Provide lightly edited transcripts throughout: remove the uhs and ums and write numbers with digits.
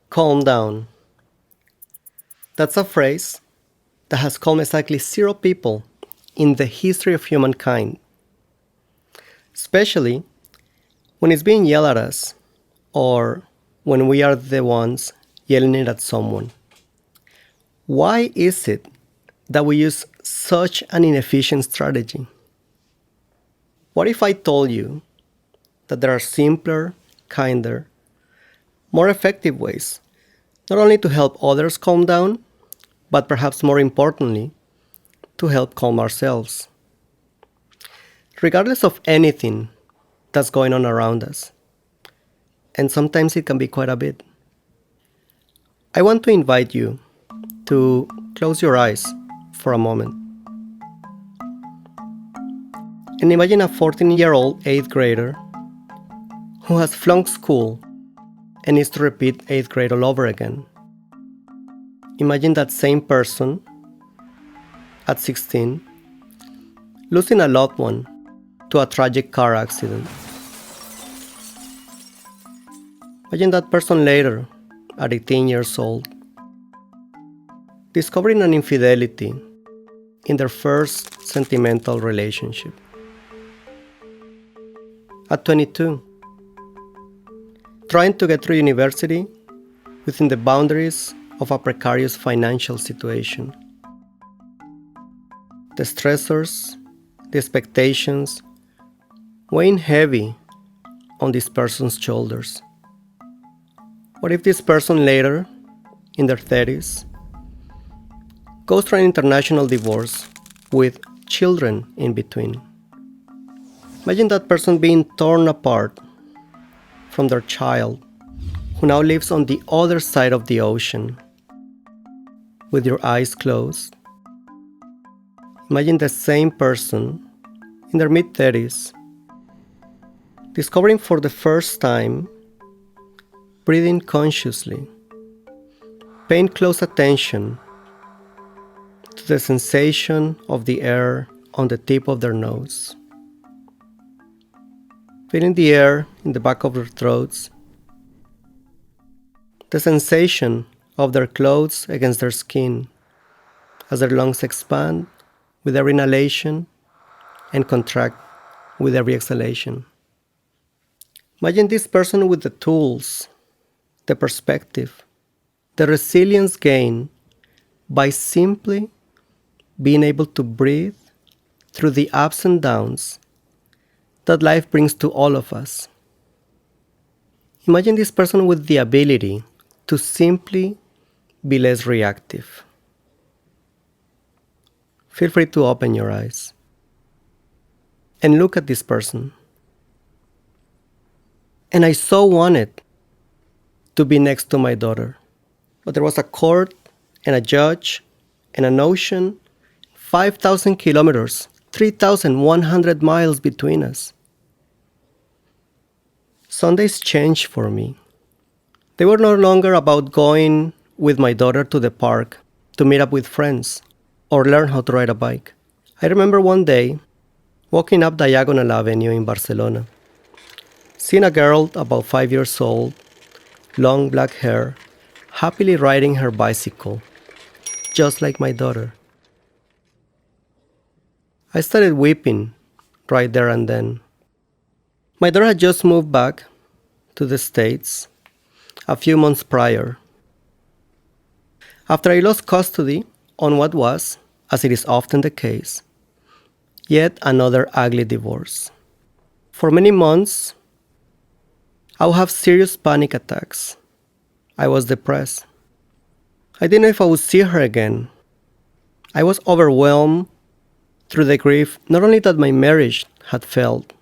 Calm down. That's a phrase that has calmed exactly 0 people in the history of humankind, especially when it's being yelled at us or when we are the ones yelling it at someone. Why is it that we use such an inefficient strategy? What if I told you that there are simpler, kinder, more effective ways, not only to help others calm down, but perhaps more importantly, to help calm ourselves? Regardless of anything that's going on around us, and sometimes it can be quite a bit, I want to invite you to close your eyes for a moment. And imagine a 14-year-old 8th grader who has flunked school and needs to repeat 8th grade all over again. Imagine that same person at 16 losing a loved one to a tragic car accident. Imagine that person later, at 18 years old, discovering an infidelity in their first sentimental relationship. At 22, trying to get through university within the boundaries of a precarious financial situation. The stressors, the expectations, weighing heavy on this person's shoulders. What if this person later, in their 30s, goes through an international divorce with children in between? Imagine that person being torn apart from their child, who now lives on the other side of the ocean. With your eyes closed, imagine the same person in their mid-30s, discovering for the first time, breathing consciously, paying close attention to the sensation of the air on the tip of their nose, feeling the air in the back of their throats, the sensation of their clothes against their skin as their lungs expand with every inhalation and contract with every exhalation. Imagine this person with the tools, the perspective, the resilience gained by simply being able to breathe through the ups and downs that life brings to all of us. Imagine this person with the ability to simply be less reactive. Feel free to open your eyes and look at this person. And I so wanted to be next to my daughter, but there was a court and a judge and an ocean, 5,000 kilometers, 3,100 miles between us. Sundays changed for me. They were no longer about going with my daughter to the park to meet up with friends or learn how to ride a bike. I remember one day walking up Diagonal Avenue in Barcelona, seeing a girl about 5 years old, long black hair, happily riding her bicycle, just like my daughter. I started weeping right there and then. My daughter had just moved back to the States a few months prior, after I lost custody on what was, as it is often the case, yet another ugly divorce. For many months, I would have serious panic attacks. I was depressed. I didn't know if I would see her again. I was overwhelmed through the grief, not only that my marriage had failed,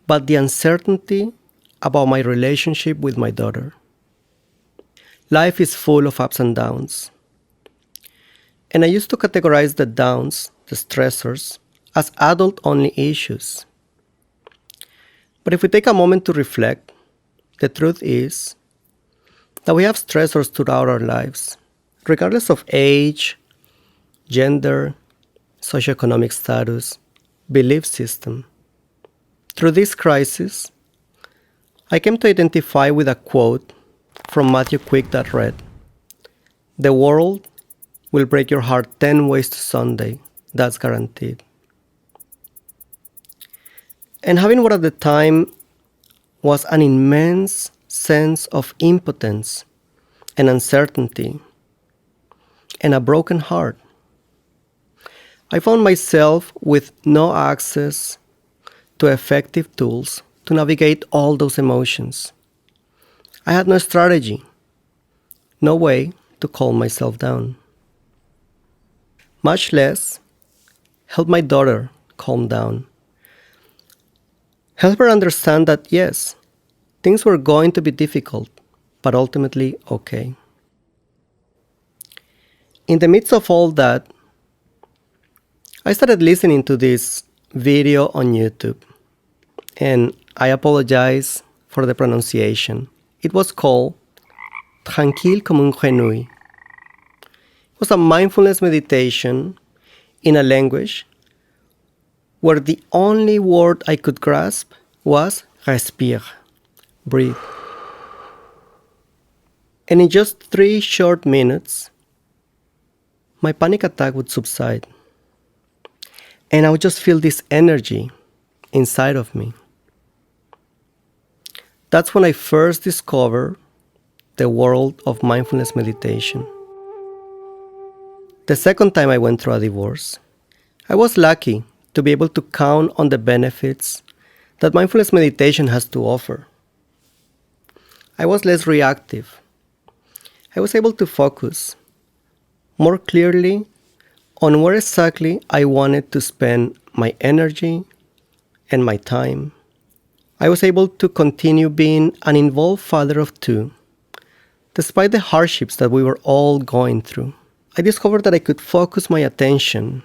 but the uncertainty about my relationship with my daughter. Life is full of ups and downs. And I used to categorize the downs, the stressors, as adult-only issues. But if we take a moment to reflect, the truth is that we have stressors throughout our lives, regardless of age, gender, socioeconomic status, belief system. Through this crisis, I came to identify with a quote from Matthew Quick that read, "The world will break your heart 10 ways to Sunday. That's guaranteed." And having what at the time was an immense sense of impotence and uncertainty and a broken heart, I found myself with no access to effective tools to navigate all those emotions. I had no strategy, no way to calm myself down, much less help my daughter calm down. Help her understand that yes, things were going to be difficult, but ultimately okay. In the midst of all that, I started listening to this video on YouTube, and I apologize for the pronunciation. It was called Tranquille comme un grenouille. It was a mindfulness meditation in a language where the only word I could grasp was respire, breathe. And in just 3 short minutes, my panic attack would subside. And I would just feel this energy inside of me. That's when I first discovered the world of mindfulness meditation. The second time I went through a divorce, I was lucky to be able to count on the benefits that mindfulness meditation has to offer. I was less reactive. I was able to focus more clearly on where exactly I wanted to spend my energy and my time. I was able to continue being an involved father of 2, despite the hardships that we were all going through. I discovered that I could focus my attention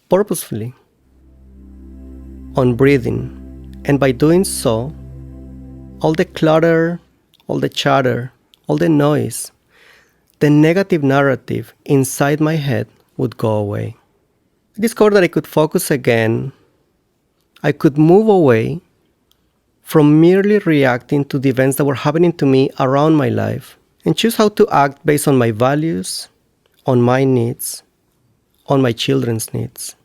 purposefully on breathing, and by doing so, all the clutter, all the chatter, all the noise, the negative narrative inside my head would go away. I discovered that I could focus again. I could move away from merely reacting to the events that were happening to me around my life and choose how to act based on my values, on my needs, on my children's needs.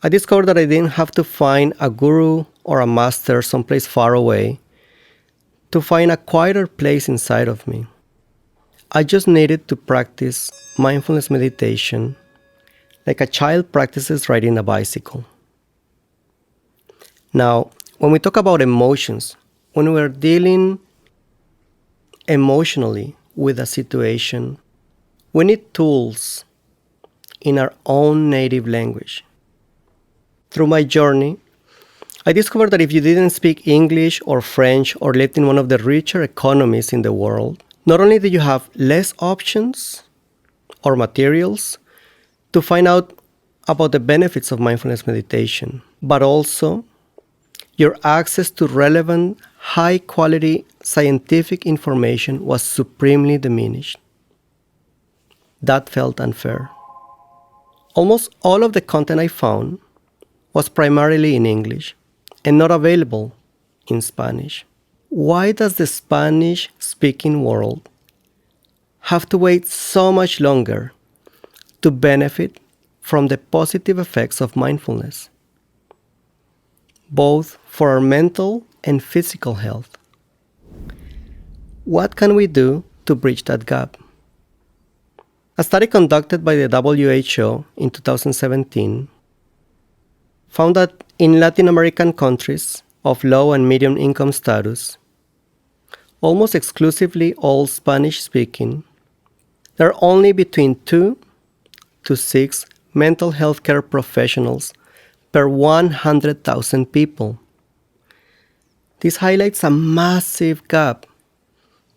I discovered that I didn't have to find a guru or a master someplace far away to find a quieter place inside of me. I just needed to practice mindfulness meditation like a child practices riding a bicycle. Now, when we talk about emotions, when we're dealing emotionally with a situation, we need tools in our own native language. Through my journey, I discovered that if you didn't speak English or French or lived in one of the richer economies in the world, not only did you have less options or materials to find out about the benefits of mindfulness meditation, but also your access to relevant, high-quality scientific information was supremely diminished. That felt unfair. Almost all of the content I found was primarily in English and not available in Spanish. Why does the Spanish-speaking world have to wait so much longer to benefit from the positive effects of mindfulness, both for our mental and physical health? What can we do to bridge that gap? A study conducted by the WHO in 2017 found that in Latin American countries of low and medium income status, almost exclusively all Spanish-speaking, there are only between 2 to 6 mental health care professionals per 100,000 people. This highlights a massive gap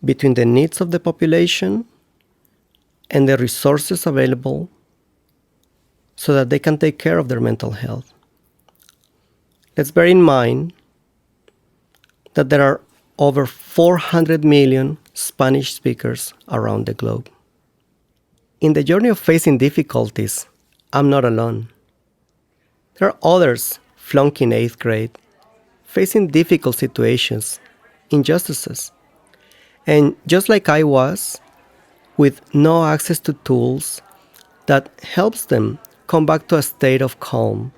between the needs of the population and the resources available so that they can take care of their mental health. Let's bear in mind that there are over 400 million Spanish speakers around the globe. In the journey of facing difficulties, I'm not alone. There are others flunking 8th grade, facing difficult situations, injustices, And just like I was, with no access to tools that helps them come back to a state of calm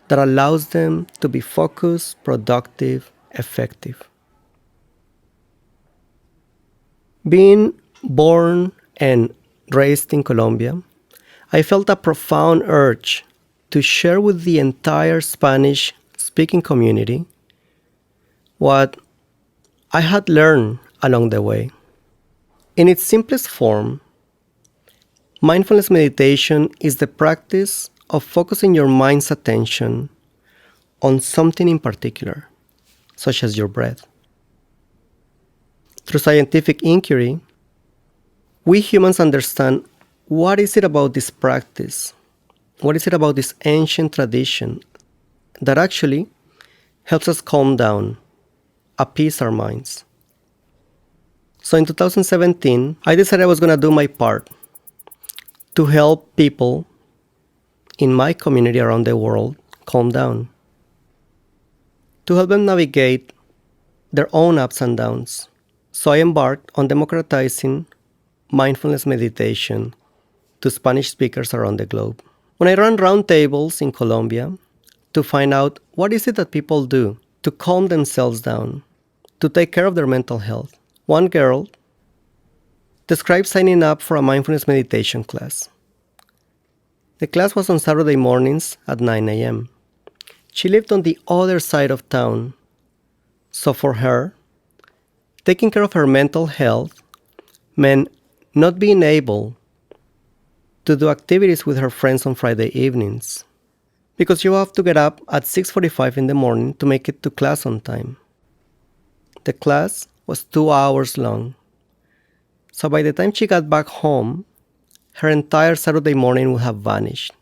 that allows them to be focused, productive, effective. Being born and raised in Colombia, I felt a profound urge to share with the entire Spanish-speaking community what I had learned along the way. In its simplest form, mindfulness meditation is the practice of focusing your mind's attention on something in particular, such as your breath. Through scientific inquiry, we humans understand what is it about this practice, what is it about this ancient tradition that actually helps us calm down, appease our minds. So in 2017, I decided I was going to do my part to help people in my community around the world calm down, to help them navigate their own ups and downs. So I embarked on democratizing mindfulness meditation to Spanish speakers around the globe. When I ran roundtables in Colombia to find out what is it that people do to calm themselves down, to take care of their mental health, one girl described signing up for a mindfulness meditation class. The class was on Saturday mornings at 9 a.m. She lived on the other side of town, so for her, taking care of her mental health meant not being able to do activities with her friends on Friday evenings, because you have to get up at 6:45 in the morning to make it to class on time. The class was 2 hours long, so by the time she got back home, her entire Saturday morning would have vanished.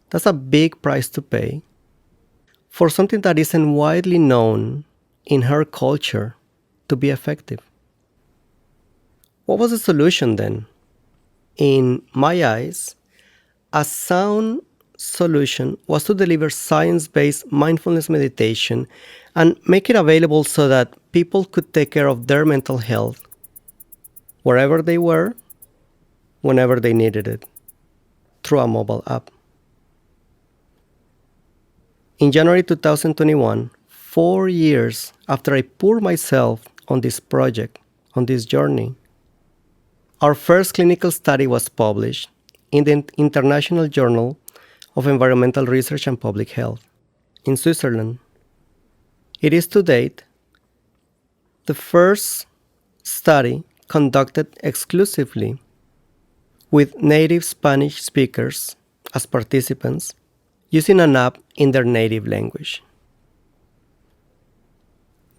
That's a big price to pay for something that isn't widely known in her culture to be effective. What was the solution then? In my eyes, a sound solution was to deliver science-based mindfulness meditation and make it available so that people could take care of their mental health wherever they were, whenever they needed it, through a mobile app. In January 2021, 4 years after I poured myself on this project, on this journey, our first clinical study was published in the International Journal of Environmental Research and Public Health in Switzerland. It is to date the first study conducted exclusively with native Spanish speakers as participants using an app in their native language.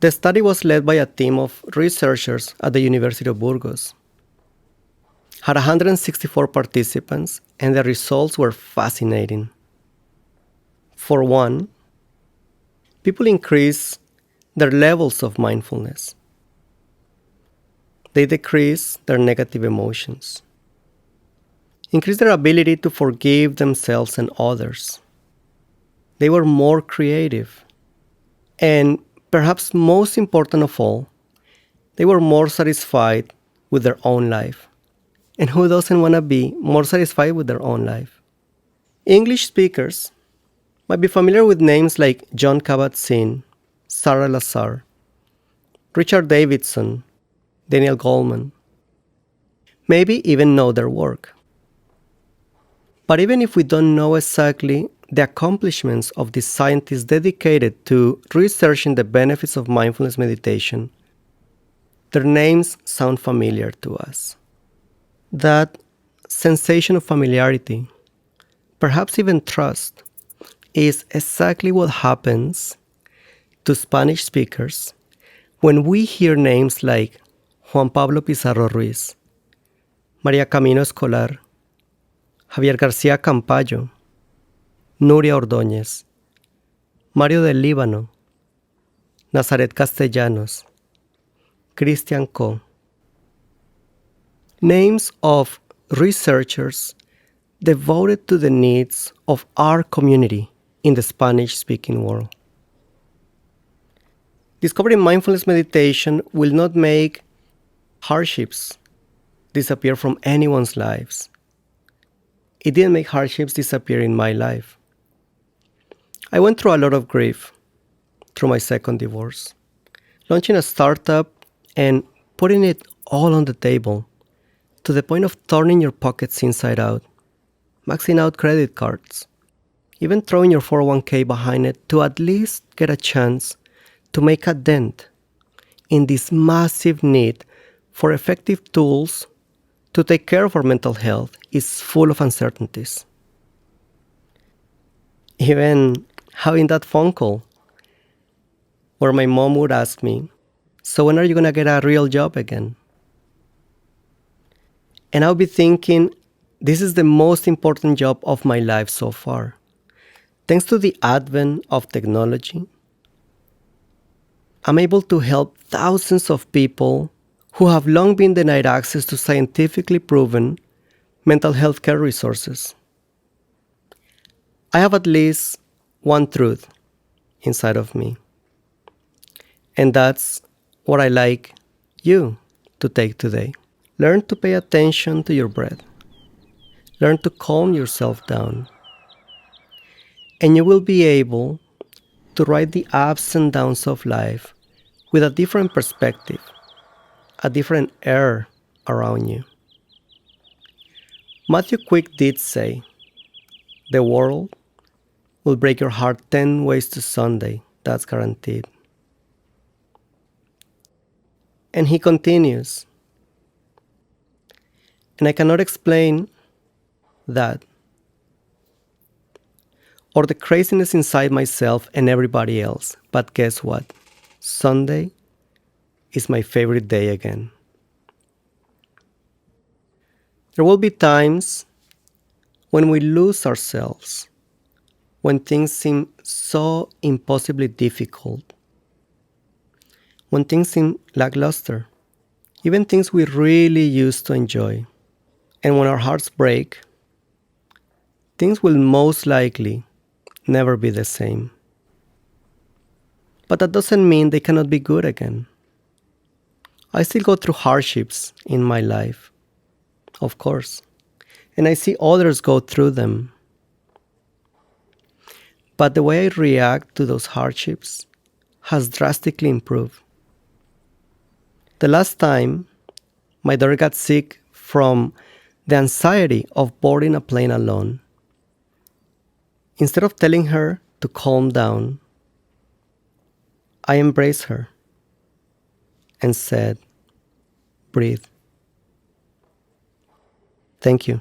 The study was led by a team of researchers at the University of Burgos, had 164 participants, and the results were fascinating. For one, people increase their levels of mindfulness. They decrease their negative emotions, increase their ability to forgive themselves and others. They were more creative, and perhaps most important of all, they were more satisfied with their own life. And who doesn't want to be more satisfied with their own life? English speakers might be familiar with names like John Kabat-Zinn, Sarah Lazar, Richard Davidson, Daniel Goleman, maybe even know their work. But even if we don't know exactly the accomplishments of these scientists dedicated to researching the benefits of mindfulness meditation, their names sound familiar to us. That sensation of familiarity, perhaps even trust, is exactly what happens to Spanish speakers when we hear names like Juan Pablo Pizarro Ruiz, María Camino Escolar, Javier García Campayo, Nuria Ordóñez, Mario del Líbano, Nazaret Castellanos, Christian Co. Names of researchers devoted to the needs of our community in the Spanish-speaking world. Discovering mindfulness meditation will not make hardships disappear from anyone's lives. It didn't make hardships disappear in my life. I went through a lot of grief through my second divorce. Launching a startup and putting it all on the table to the point of turning your pockets inside out, maxing out credit cards, even throwing your 401k behind it to at least get a chance to make a dent in this massive need for effective tools to take care of our mental health is full of uncertainties. Even having that phone call where my mom would ask me, "So when are you going to get a real job again?" And I'll be thinking, this is the most important job of my life so far. Thanks to the advent of technology, I'm able to help thousands of people who have long been denied access to scientifically proven mental health care resources. I have at least one truth inside of me, and that's what I like you to take today. Learn to pay attention to your breath. Learn to calm yourself down. And you will be able to ride the ups and downs of life with a different perspective, a different air around you. Matthew Quick did say, "The world will break your heart 10 ways to Sunday, that's guaranteed." And he continues, "And I cannot explain that or the craziness inside myself and everybody else, but guess what? Sunday is my favorite day again." There will be times when we lose ourselves, when things seem so impossibly difficult, when things seem lackluster, even things we really used to enjoy. And when our hearts break, things will most likely never be the same. But that doesn't mean they cannot be good again. I still go through hardships in my life, of course, and I see others go through them. But the way I react to those hardships has drastically improved. The last time my daughter got sick from the anxiety of boarding a plane alone, instead of telling her to calm down, I embraced her and said, "Breathe. Thank you."